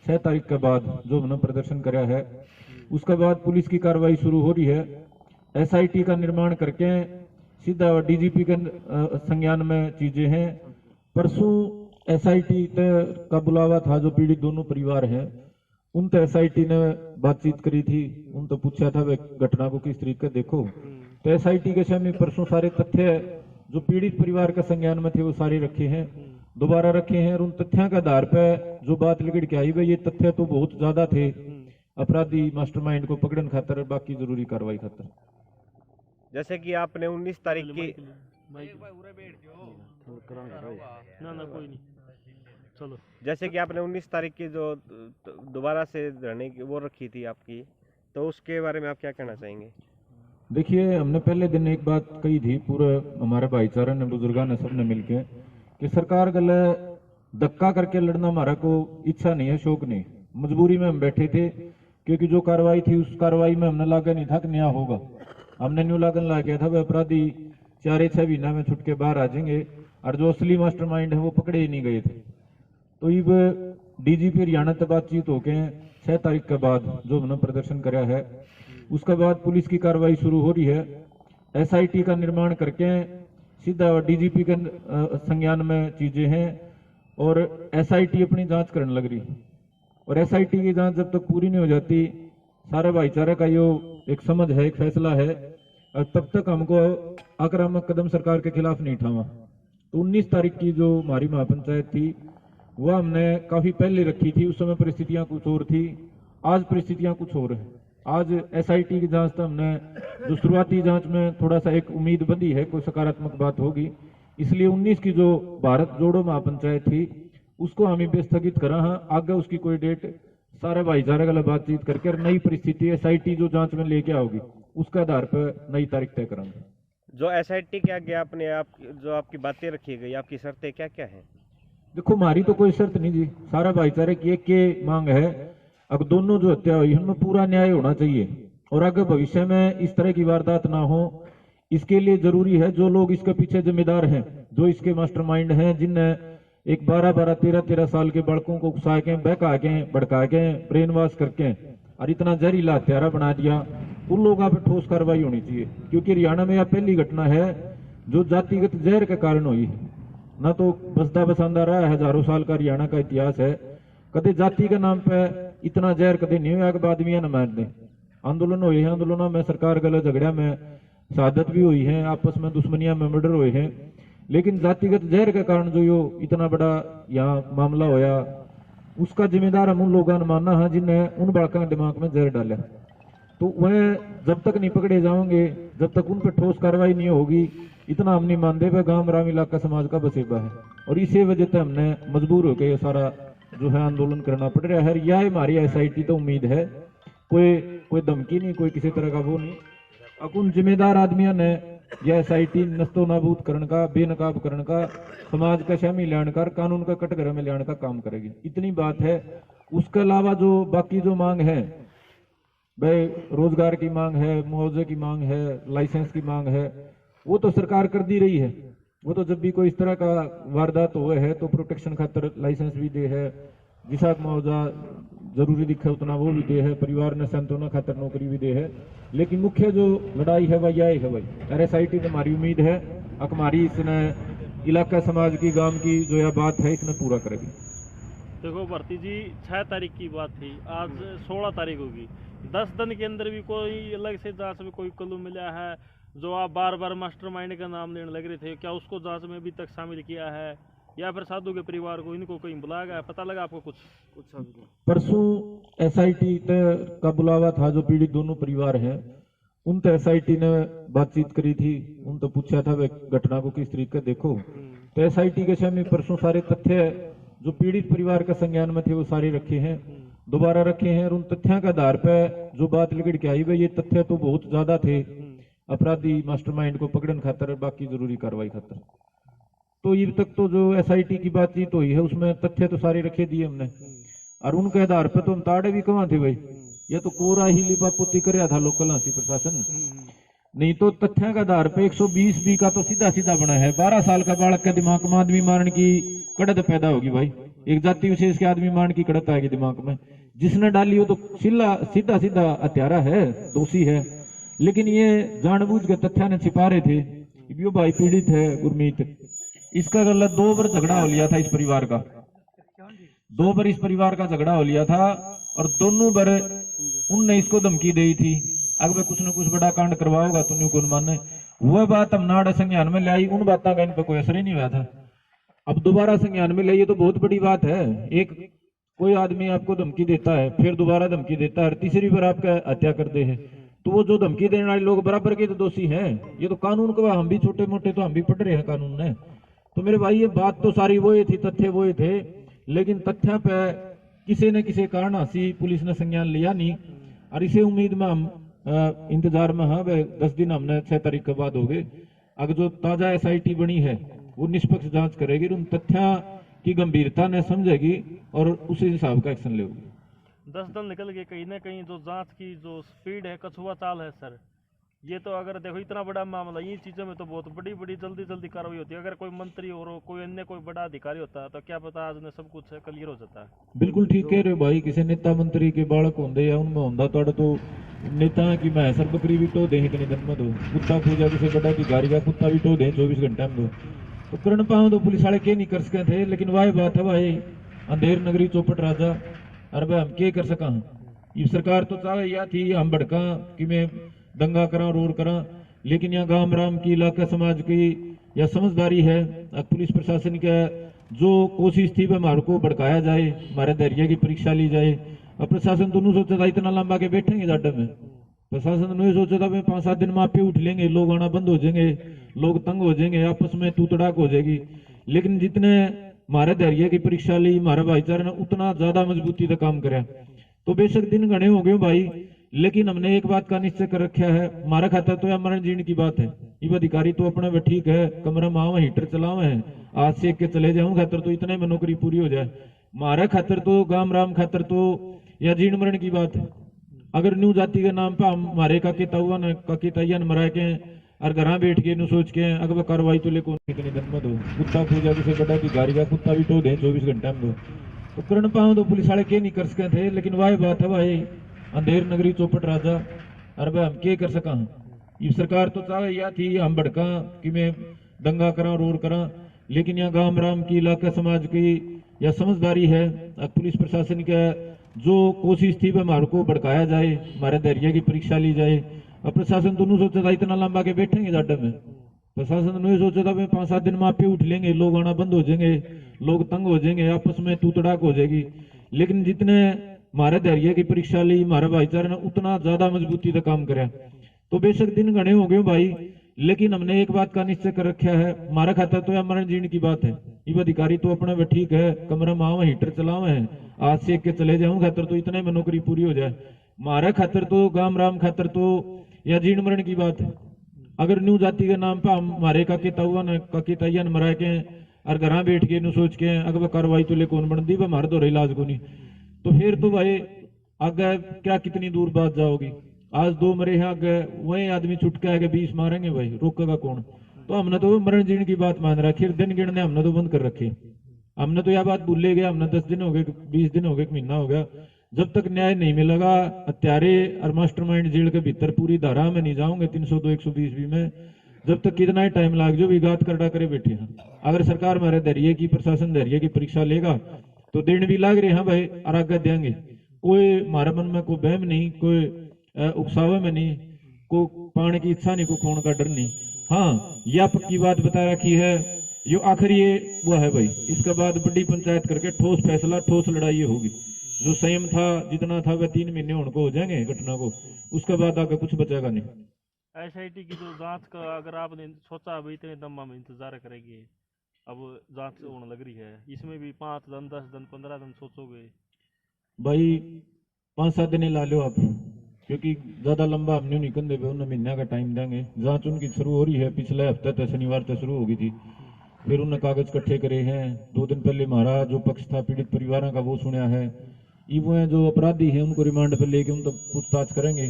6 तारीख के बाद जो हमने प्रदर्शन कराया है, उसके बाद पुलिस की कार्रवाई शुरू हो रही है। एसआईटी का निर्माण करके सीधा डीजीपी के संज्ञान में चीजें हैं। परसों एसआईटी का बुलावा था, जो पीड़ित दोनों परिवार हैं उन तो एसआईटी ने बातचीत करी थी, उन तो पूछा था वे घटना को किस तरीके देखो। तो एसआईटी के सामने परसों सारे तथ्य जो पीड़ित परिवार के संज्ञान में थे वो सारे रखे हैं, दोबारा रखे हैं। और उन तथ्यों के आधार पर जो बात लिगड़ के आई भाई ये तथ्य तो बहुत ज्यादा थे, अपराधी मास्टरमाइंड को पकड़ने खातर बाकी जरूरी कार्रवाई खातर। जैसे कि आपने 19 तारीख की कोई नहीं, चलो। जैसे कि आपने 19 तारीख की जो दोबारा से धरने की वो रखी थी आपकी, तो उसके बारे में आप क्या कहना चाहेंगे? देखिए, हमने पहले दिन एक बात कही थी, पूरे हमारे भाईचारा ने, बुजुर्गा ने, सबने मिलके कि सरकार गले धक्का करके लड़ना हमारा को इच्छा नहीं है, शौक नहीं, मजबूरी में हम बैठे थे। क्योंकि जो कार्रवाई थी उस कार्रवाई में हमने लागा नहीं था कि नया होगा, हमने न्यू लागन ला गया था। वह अपराधी 4-6 महीना में छुट के बाहर आ जाएंगे और जो असली मास्टरमाइंड है वो पकड़े ही नहीं गए थे। तो अब डीजीपी हरियाणा से बातचीत होके 6 तारीख के बाद जो हमने प्रदर्शन कराया है, उसके बाद पुलिस की कार्रवाई शुरू हो रही है। एसआईटी का निर्माण करके सीधा डीजीपी के संज्ञान में चीजें हैं और एसआईटी अपनी जांच करने लग रही। और एसआईटी की जांच जब तक पूरी नहीं हो जाती, सारे भाईचारे का यो एक समझ है, एक फैसला है, और तब तक हमको आक्रामक कदम सरकार के खिलाफ नहीं उठावा। तो 19 तारीख की जो हमारी महापंचायत थी वह हमने काफी पहले रखी थी, उस समय परिस्थितियां कुछ और थी, आज परिस्थितियां कुछ और है। आज एसआईटी की जांच तो हमने जो शुरुआती जांच में थोड़ा सा एक उम्मीद बंधी है, कोई सकारात्मक बात होगी, इसलिए 19 की जो भारत जोड़ो महापंचायत थी उसको हम भी स्थगित करा। हाँ, आगे उसकी कोई डेट सारे भाईचारे का बातचीत करके नई परिस्थिति एसआईटी जो जांच में लेके आओगी उसके आधार पर नई तारीख तय करेंगे। जो एसआईटी के आगे आपने जो आपकी बातें रखी गई, आपकी शर्तें क्या क्या हैं? देखो, हमारी तो कोई शर्त नहीं जी, सारा भाईचारे की एक के मांग है, अब दोनों जो हत्या हुई उनमें पूरा न्याय होना चाहिए और आगे भविष्य में इस तरह की वारदात ना हो। इसके लिए जरूरी है जो लोग इसके पीछे जिम्मेदार हैं, जो इसके मास्टरमाइंड हैं, जिनने एक 12-12, 13-13 साल के बालकों को उकसा के, बहका के, भड़का के, ब्रेन वॉश करके और इतना जहरीला हत्यारा बना दिया, उन लोगों पर ठोस कार्रवाई होनी चाहिए। क्योंकि हरियाणा में यह पहली घटना है जो जातिगत जहर के कारण हुई है। न तो बसदा बसांदा रहा है, हजारों साल का हरियाणा का इतिहास है, कदे जाति के नाम पे इतना जहर कदे नहीं हुआ कि आदमियां न मार दें। आंदोलन हुए हैं, आंदोलनों में सरकार गलत झगड़ा में शहादत भी हुई है, आपस में दुश्मनियां में मर्डर हुए हैं, लेकिन जातिगत जहर के कारण जो यो इतना बड़ा यहाँ मामला होया, उसका जिम्मेदार हम उन लोगों ने मानना है जिन्हें उन बालकों के दिमाग में जहर डाला। तो वह जब तक नहीं पकड़े जाओगे, जब तक उन पर ठोस कार्रवाई नहीं होगी, इतना हम नहीं मानते। वह गांव राम इलाका समाज का बसेबा है और इसी वजह से हमने मजबूर होकर ये सारा जो है आंदोलन करना पड़ रहा है। यह हमारी एसआईटी तो उम्मीद है, कोई धमकी नहीं, कोई किसी तरह का वो नहीं। अब उन जिम्मेदार आदमियों ने यह एसआईटी नस्तो नाबूद करने का, बेनकाब करने का, समाज का शामिल लाने का, कानून का कटघरे में लाने का काम करेगी, इतनी बात है। उसके अलावा जो बाकी जो मांग है, भाई रोजगार की मांग है, मुआवजे की मांग है, लाइसेंस की मांग है, वो तो सरकार कर दी रही है। वो तो जब भी कोई इस तरह का वारदात हुए है तो प्रोटेक्शन खातर लाइसेंस भी दे है, जिसा मुआवजा जरूरी दिखे उतना वो भी दे है, परिवार ने सांत्वना खातर नौकरी भी दे है। लेकिन मुख्य जो लड़ाई है वह यह है भाई, एसआईटी से हमारी उम्मीद है हमारी इसने इलाका समाज की, गांव की जो यह बात है इसने पूरा करेगी। देखो भारती जी, 6 तारीख की बात थी, आज 16 तारीख होगी। 10 दिन के अंदर भी कोई अलग से जांच में कोई क्लू मिला है? जो आप बार बार मास्टरमाइंड का नाम लेने लग रहे थे, क्या उसको जांच में अभी तक शामिल किया है, या फिर साधु के परिवार को इनको कहीं बुलाया गया? पता लगा आपको कुछ? परसों एसआईटी का बुलावा था, जो पीड़ित दोनों परिवार हैं उन तो एसआईटी ने बातचीत करी थी, उन तो पूछा था वे घटना को किस तरीके देखो। तो एसआईटी के सामने परसों सारे तथ्य जो पीड़ित परिवार के संज्ञान में थे वो सारे रखे हैं, दोबारा रखे हैं। और उन तथ्यों के आधार पर जो बात लिगड़ के आई भाई ये तथ्य तो बहुत ज्यादा थे, अपराधी मास्टरमाइंड को पकड़ने खातर बाकी जरूरी कार्रवाई खातर। तो अब तक तो जो एसआईटी की बातचीत हुई है उसमें तथ्य तो सारे रखे दिए हमने, और उनके आधार पर तो हम ताड़े भी कहाँ थे भाई, ये तो कोरा ही लिपापोती कर था लोकल हंसी प्रशासन। नहीं तो तथ्यों के आधार पर 120 बी का तो सीधा सीधा बना है। 12 साल का बालक के दिमाग में आदमी मारने की कड़त पैदा होगी भाई। एक जाति विशेष के आदमी मान की कड़त आएगी दिमाग में। जिसने डाली वो तो सीधा सीधा हत्यारा है, दोषी है। लेकिन ये जानबूझ के तथ्य ने छिपा रहे थे। यो भाई पीड़ित है गुरमीत, इसका गलत 2 बार झगड़ा हो लिया था इस परिवार का, 2 बार इस परिवार का झगड़ा हो लिया था और दोनों बार उनने इसको धमकी दी थी, अगर कुछ न कुछ बड़ा कांड करवाओगा तो न्यू कौन माने। वह बात हम नाड़ संज्ञान में लाई, उन बातों का इन पर कोई असर ही नहीं हुआ था। अब दोबारा संज्ञान में लाइए तो बहुत बड़ी बात है। एक कोई आदमी आपको धमकी देता है, फिर दोबारा धमकी देता है, तीसरी बार आपका हत्या करते हैं, तो वो जो धमकी देने वाले लोग बराबर के तो दोषी हैं। ये तो कानून का, हम भी छोटे मोटे तो हम भी पढ़ रहे हैं कानून में। तो मेरे भाई ये बात तो सारी वो थी, तथ्य वो थे, लेकिन तथ्य पे किसी न किसी कारण हंसी पुलिस ने संज्ञान लिया नहीं। और इसे उम्मीद में हम इंतजार में हाँ 10 दिन हमने 6 तारीख के बाद हो गए। अगर जो ताजा SIT बनी है वो निष्पक्ष जांच करेगी, उन तथ्यों की गंभीरता ने समझेगी और उसी हिसाब का एक्शन लेगी। 10 दिन निकल गए, कहीं ना कहीं जो जांच की जो स्पीड है, कछुआ चाल है सर। ये तो अगर देखो इतना बड़ा मामला, ये चीज़ों में तो बहुत बड़ी जल्दी कार्रवाई होती है। अगर कोई मंत्री और कोई अन्य कोई बड़ा अधिकारी होता है तो क्या पता आज ने सब कुछ क्लियर हो जाता है। बिल्कुल ठीक कह रहे हो भाई, किसी नेता मंत्री के बालक होंगे या उनमें होंदा तो नेता की मैं सर बकरी भी टो दे इतने दिन में, दो कुत्ता पूजा किसी बड़ा अधिकारी का कुत्ता भी टो दे 24 घंटे में, दो तो करण पाओ तो पुलिस वाले के नहीं कर सके थे। लेकिन वही बात है भाई, अंधेर नगरी चौपट राजा, अरे भाई हम क्या कर सका। ये सरकार तो चाहे या थी हम भड़का कि मैं दंगा करा रोड करा, लेकिन यहाँ गांव राम की इलाका समाज की या समझदारी है। पुलिस प्रशासन का जो कोशिश थी वह हमारे को भड़काया जाए, हमारे धैर्य की परीक्षा ली जाए। अब प्रशासन तो नहीं सोचा था इतना लंबा के बैठेंगे जाडे में, प्रशासन ने सोचा था 5-7 दिन में आप उठ लेंगे, लोग आना बंद हो जाएंगे, लोग तंग हो जाएंगे, आपस में तू तड़ाक हो जाएगी। लेकिन जितने हमारे धैर्य की परीक्षा ली हमारे भाईचारे ने, उतना ज्यादा मजबूती से काम करे। तो बेशक दिन घने हो गए भाई, लेकिन हमने एक बात का निश्चय कर रखा है, हमारा खाता तो या मरण जीण की बात है। ये अधिकारी तो अपने वे ठीक है, कमरा में आवे हीटर चलावे हैं, आज से के चले जाऊं खातर तो इतने में नौकरी पूरी हो जाए। हमारा खातर तो गांव राम खातर तो या जीण मरण की बात है। अगर न्यू जाति के नाम पर हम हमारे काके ताउआ ने काकी ताइया ने मरा के और घर बैठ के नु सोच के अगर कार्रवाई तो लेको कितने दिन में, दो कुत्ता पूजा किसी बड़ा अधिकारी का कुत्ता भी टो दे 24 घंटे में, दो तो करण पाओ तो पुलिस वाले के नहीं कर सके थे। लेकिन वही बात है भाई, अंधेर नगरी चौपट राजा, अरे भाई हम क्या कर सका। ये सरकार तो चाहे या थी हम भड़का कि मैं दंगा करा रोड करा, लेकिन यहाँ गांव राम की इलाका समाज की या समझदारी है। पुलिस प्रशासन का जो कोशिश थी वह हमारे को भड़काया जाए, हमारे धैर्य की परीक्षा ली जाए। अब प्रशासन तो नहीं सोचा था इतना लंबा के बैठेंगे जाडे में, प्रशासन ने सोचा था 5-7 दिन में आप उठ लेंगे, लोग आना बंद हो जाएंगे, लोग तंग हो जाएंगे, आपस में तू तड़ाक हो जाएगी। लेकिन जितने हमारे धैर्य की परीक्षा ली हमारे भाईचारे ने, उतना ज्यादा मजबूती से काम करे। तो बेशक दिन घने हो गए भाई, लेकिन हमने एक बात का निश्चय कर रखा है, हमारा खाता तो या मरण जीण की बात है। ये अधिकारी तो अपने वे ठीक है, कमरा में आवे हीटर चलावे हैं, आज से के चले जाऊं खातर तो इतने में नौकरी पूरी हो जाए। हमारा खातर तो गांव राम खातर तो या जीण मरण की बात है। अगर न्यू जाति के नाम पर हम हमारे काके ताउआ ने काकी ताइया ने मरा के और घर बैठ के नु सोच के अगर वह कार्रवाई तो ले कौन बनती, वह हमारे तो इलाज को नहीं, तो फिर तो भाई आगे क्या कितनी दूर बात जाओगी। आज 2 मरे हैं, आगे वही आदमी छुटका है कि 20 मारेंगे भाई, रोकेगा कौन। तो हमने तो मरण जीण की बात मान रखी, दिन गिनने हमने तो बंद कर रखी। हमने तो यह बात भूले गए, हमने 10 दिन हो गए, 20 दिन हो गए, 1 महीना हो गया, जब तक न्याय नहीं मिलेगा हत्यारे और मास्टरमाइंड जेल के भीतर पूरी धारा में नहीं जाओगे 302 120 भी में, जब तक कितना ही टाइम लाग जो विगात करना करे बैठे हैं। अगर सरकार हमारे धैर्य की प्रशासन धैर्य की परीक्षा लेगा तो दिन भी लाग रहे हैं भाई, और आगे देंगे। कोई हमारे मन में कोई बहम नहीं, कोई उकसावे में नहीं, को पाने की इच्छा नहीं, को खोने का डर नहीं। हाँ यह पक्की बात बता रखी है, यो आखिरी ये वो है भाई, इसके बाद बड़ी पंचायत करके ठोस फैसला ठोस लड़ाई होगी। जो संयम था जितना था वह 3 महीने होने को हो जाएंगे घटना को, उसके बाद आगे कुछ बचेगा नहीं। SIT की जो जांच का अगर आपने सोचा अभी इतने दम में इंतजार करेंगे, अब जांच होने लग रही है, इसमें भी 5 दिन 10 दिन 15 दिन सोचोगे भाई? 5-7 दिन ला लो आप, क्योंकि ज्यादा लंबा हमने नहीं कर देवे, उन्हें महीना का टाइम देंगे। जांच उनकी शुरू हो रही है, पिछले हफ्ते तक शनिवार तक शुरू हो गई थी, फिर उन्हें कागज इकट्ठे करे हैं। 2 दिन पहले हमारा जो पक्ष था पीड़ित परिवारों का वो सुना है, वो है जो अपराधी है उनको रिमांड पर लेके उन तक पूछताछ करेंगे,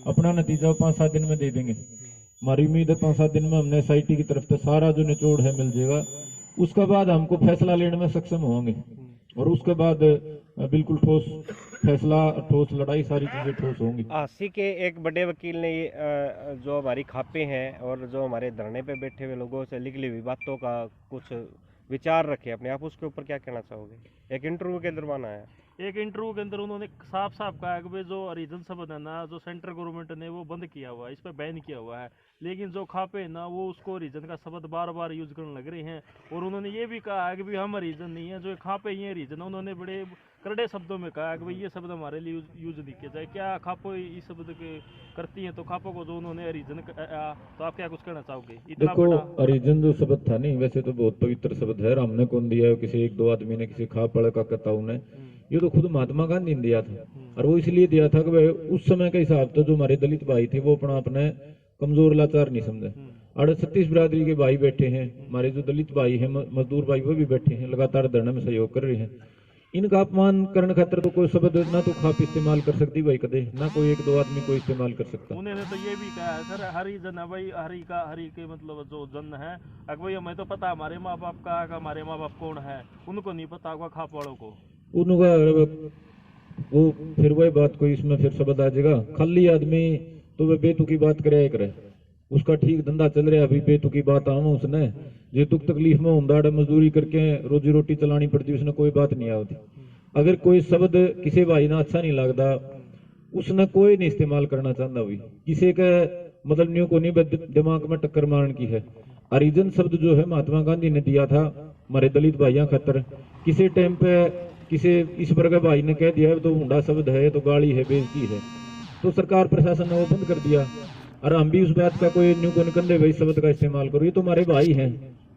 अपना नतीजा 5-7 दिन में दे देंगे। हमारी उम्मीद है 5-7 दिन में हमने SIT की तरफ से सारा जो निचोड़ है मिल जाएगा, उसके बाद हमको फैसला लेने में सक्षम होंगे। और उसके बाद बिल्कुल ठोस फैसला, ठोस लड़ाई, सारी चीजें ठोस होंगी। आसी के एक बड़े वकील ने ये जो हमारी खापे हैं और जो हमारे धरने पे बैठे हुए लोगों से निकली हुई बातों का कुछ विचार रखे अपने, आप उसके ऊपर क्या कहना चाहोगे? एक इंटरव्यू के दरमियान आया। एक इंटरव्यू के अंदर उन्होंने साफ साफ कहा कि भाई जो हरिजन शब्द है ना, जो सेंट्रल गवर्नमेंट ने वो बंद किया हुआ है, इस पर बैन किया हुआ है, लेकिन जो खापे है ना वो उसको हरिजन का शब्द बार बार यूज करने लग रहे हैं। और उन्होंने ये भी कहा है कि भाई हम हरिजन नहीं है, जो खापे ही हैं हरिजन। उन्होंने बड़े कड़े शब्दों में कहा कि भाई ये शब्द हमारे लिए यूज नहीं किया जाए। क्या खापो इस शब्द के करती हैं? तो खापो को जो उन्होंने हरिजन तो आप क्या कुछ कहना चाहोगे? इतना देखो, बड़ा हरिजन जो शब्द था नहीं, वैसे तो बहुत पवित्र शब्द है, हमने कौन दिया है? किसी एक दो आदमी ने, किसी खाप पड़ का कताऊ ने, ये तो खुद महात्मा गांधी ने दिया था। और वो इसलिए दिया था कि भाई उस समय के हिसाब से जो हमारे दलित भाई थे वो अपने कमजोर लाचार नहीं समझे। और 36 बिरादरी के भाई बैठे हैं, हमारे जो दलित भाई हैं, मजदूर भाई, वो भी बैठे हैं, लगातार धरने में सहयोग कर रहे हैं। इनका अपमान करने खातिर तो कोई शब्द ना तो खाप इस्तेमाल कर सकती भाई कदे, ना कोई एक दो आदमी को इस्तेमाल कर सकता। उन्होंने तो ये भी कहा है सर, हरिजन है भाई, हरि के मतलब जो जन है, अगर भाई हमें तो पता हमारे माँ बाप का, हमारे माँ बाप कौन है, उनको नहीं पता होगा खाप वालों को। उनका वो फिर वही बात, कोई इसमें फिर शब्द आ जाएगा। खाली आदमी तो वह बेतुकी बात करे, उसका ठीक धंधा चल रहा है, अभी बेतुकी बात आवा उसने, जो दुख तकलीफ में उंदाड़ मजदूरी करके रोजी रोटी चलानी पड़ती, उसने कोई बात नहीं आती। अगर कोई शब्द किसी भाई ना अच्छा नहीं लगता, उसने कोई नहीं इस्तेमाल करना चाहता हुई, किसी का मतलब न्यू को नहीं दिमाग में टक्कर मारने की है। हरिजन शब्द जो है महात्मा गांधी ने दिया था हमारे दलित भाइयों खातर। किसी टाइम पे किसी इस वर्ग भाई ने कह दिया है तो हुंडा शब्द है, तो गाली है, बेइज्जती है, तो सरकार प्रशासन ने वो बंद कर दिया। और हम भी उस बात का कोई न्यू को निकंदे भाई शब्द का इस्तेमाल करो, ये तो हमारे भाई हैं,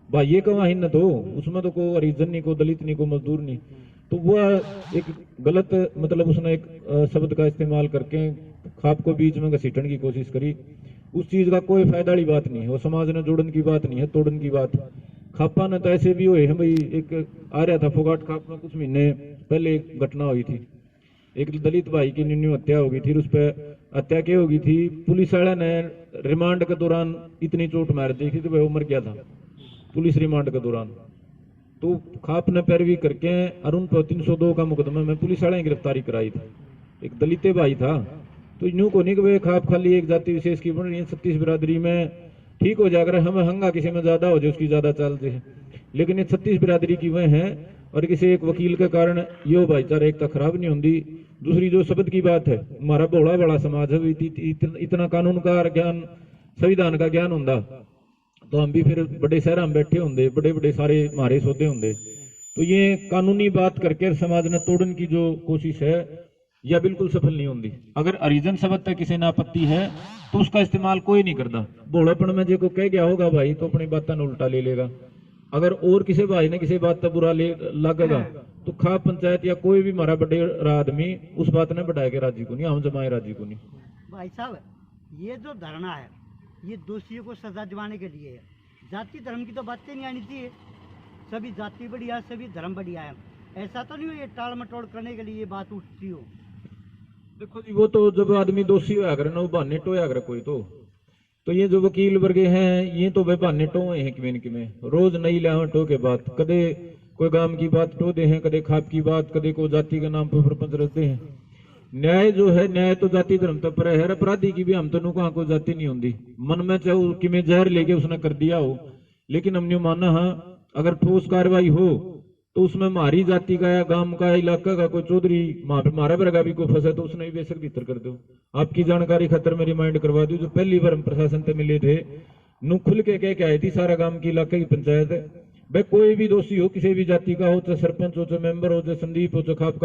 भाई ये कहा न, तो उसमें तो कोई हरिजन नहीं, को दलित नहीं, को मजदूर नहीं। तो वह एक गलत मतलब उसने एक शब्द का इस्तेमाल करके खाप को बीच में घसीटने की कोशिश करी। उस चीज का कोई फायदा वाली बात नहीं है, वो समाज ने जोड़न की बात नहीं है, तोड़न की बात। खापा ने तो ऐसे भी हुए हैं भाई, एक आ रहा था फोगाट खाप में कुछ महीने पहले एक घटना हुई थी, एक दलित भाई की न्यून हत्या हो गई थी। उस पर हत्या क्या हो गई थी, पुलिस वाले ने रिमांड के दौरान इतनी चोट मार दी थी तो वह मर गया था पुलिस रिमांड के दौरान। तो खाप ने पैरवी करके अरुण पर 302 का मुकदमे में पुलिस वाले ने गिरफ्तारी कराई थी, एक दलित भाई था। तो यूं को नहीं कि वे खाप खाली एक जाति विशेष की बन रही है, 36 बिरादरी में ठीक हो जाकर हमें हंगा किसी में ज्यादा हो जाए उसकी ज्यादा चलते हैं, लेकिन ये 36 बिरादरी की वह है। और किसी एक वकील के कारण यो भाईचारा एकता खराब नहीं होती। दूसरी जो शब्द की बात है, हमारा बड़ा बड़ा समाज है, इतना कानून का ज्ञान, संविधान का ज्ञान होंगे तो हम भी फिर बड़े शहर में बैठे होंगे, बड़े बड़े सारे हमारे सौदे होंगे। तो ये कानूनी बात करके समाज ने तोड़न की जो कोशिश है यह बिल्कुल सफल नहीं होती। अगर हरिजन शब्द तक किसी ने आपत्ति है तो उसका इस्तेमाल कोई नहीं करता। भोलापन में जो को कह गया होगा भाई तो अपनी बातों उल्टा ले लेगा। अगर और किसी भाई ने किसी बात पर बुरा ले लगेगा तो खाप पंचायत या कोई भी हमारा बड़े आदमी उस बात ने बढ़ाया के राजी को नहीं, हम जमाए राजी को नहीं। भाई साहब, ये जो धरना है ये दोषियों को सजा दिलाने के लिए है, जाति धर्म की तो बातें नहीं आनी चाहिए। सभी जाति बढ़िया, सभी धर्म बढ़िया है, ऐसा तो नहीं हो ये टाल मटोड़ करने के लिए बात उठती हो। देखो जी, वो तो जब आदमी दोषी होया करे ना, वो बहाने टोया करे कोई तो ये जो वकील वर्गे हैं ये तो भाई बहाने टोए हैं किमें किमें, रोज नई लावे टो के बात, कदे कोई गांव की बात टो दे हैं, कदे खाप की बात, कदे को जाति के नाम पर प्रपंच रखते हैं। न्याय जो है, न्याय तो जाति धर्म तक पर है। अपराधी की भी हम तो कहा कोई जाति नहीं होती, मन में चाहे किमें जहर लेके उसने कर दिया हो, लेकिन हमने माना हाँ अगर ठोस कार्रवाई हो तो उसमें हमारी जाति का या गांव का इलाका का कोई चौधरी हमारा वर्गा भी कोई फंसा तो उसने भी बेशक भीतर कर दो। आपकी जानकारी खतर में रिमाइंड करवा दूं, जो पहली बार हम प्रशासन से मिले थे नु खुल के कह के आई थी सारा गांव की इलाके की पंचायत भाई कोई भी दोषी हो किसी भी जाति का हो, चाहे सरपंच हो, चाहे मेंबर हो, चाहे संदीप हो, चाहे खाप का